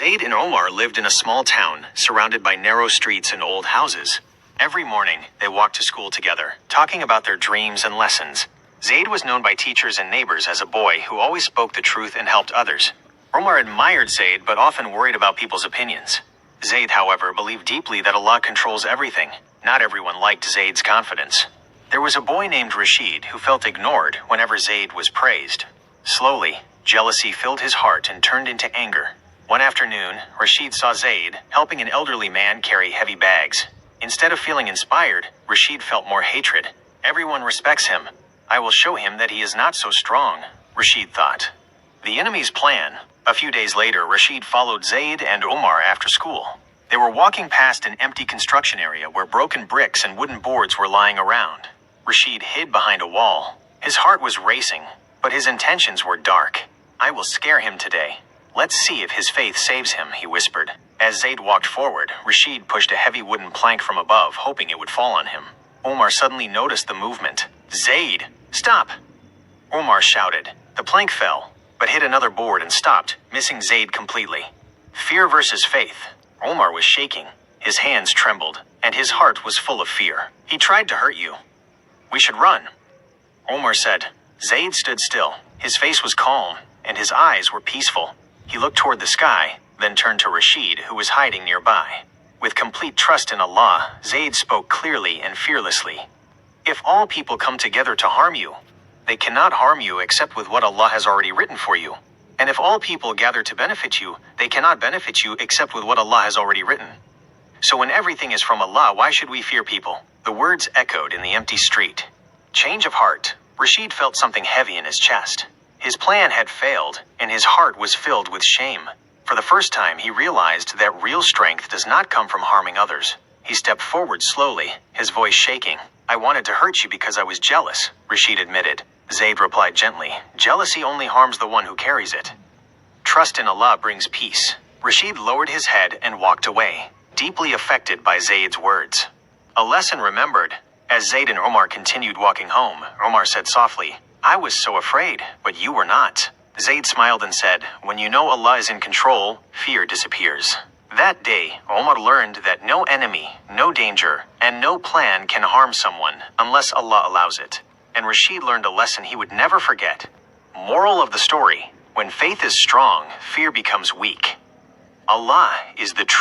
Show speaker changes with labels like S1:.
S1: Zaid and Omar lived in a small town, surrounded by narrow streets and old houses. Every morning, they walked to school together, talking about their dreams and lessons. Zaid was known by teachers and neighbors as a boy who always spoke the truth and helped others. Omar admired Zaid but often worried about people's opinions. Zaid, however, believed deeply that Allah controls everything. Not everyone liked Zaid's confidence. There was a boy named Rashid who felt ignored whenever Zaid was praised. Slowly, jealousy filled his heart and turned into anger. One afternoon, Rashid saw Zaid helping an elderly man carry heavy bags. Instead of feeling inspired, Rashid felt more hatred. Everyone respects him. I will show him that he is not so strong, Rashid thought. The enemy's plan. A few days later, Rashid followed Zaid and Omar after school. They were walking past an empty construction area where broken bricks and wooden boards were lying around. Rashid hid behind a wall. His heart was racing, but his intentions were dark. I will scare him today. Let's see if his faith saves him, he whispered. As Zaid walked forward, Rashid pushed a heavy wooden plank from above, hoping it would fall on him. Omar suddenly noticed the movement. Zaid, stop! Omar shouted. The plank fell, but hit another board and stopped, missing Zaid completely. Fear versus faith. Omar was shaking. His hands trembled, and his heart was full of fear. He tried to hurt you. We should run, Omar said. Zaid stood still. His face was calm, and his eyes were peaceful. He looked toward the sky, then turned to Rashid, who was hiding nearby. With complete trust in Allah, Zaid spoke clearly and fearlessly. If all people come together to harm you, they cannot harm you except with what Allah has already written for you. And if all people gather to benefit you, they cannot benefit you except with what Allah has already written. So when everything is from Allah, why should we fear people? The words echoed in the empty street. Change of heart. Rashid felt something heavy in his chest. His plan had failed, and his heart was filled with shame. For the first time, he realized that real strength does not come from harming others. He stepped forward slowly, his voice shaking. I wanted to hurt you because I was jealous, Rashid admitted. Zaid replied gently, jealousy only harms the one who carries it. Trust in Allah brings peace. Rashid lowered his head and walked away, deeply affected by Zaid's words. A lesson remembered. As Zaid and Omar continued walking home, Omar said softly, I was so afraid, but you were not. Zaid smiled and said, when you know Allah is in control, fear disappears. That day, Omar learned that no enemy, no danger, and no plan can harm someone unless Allah allows it. And Rashid learned a lesson he would never forget. Moral of the story, when faith is strong, fear becomes weak. Allah is the truth.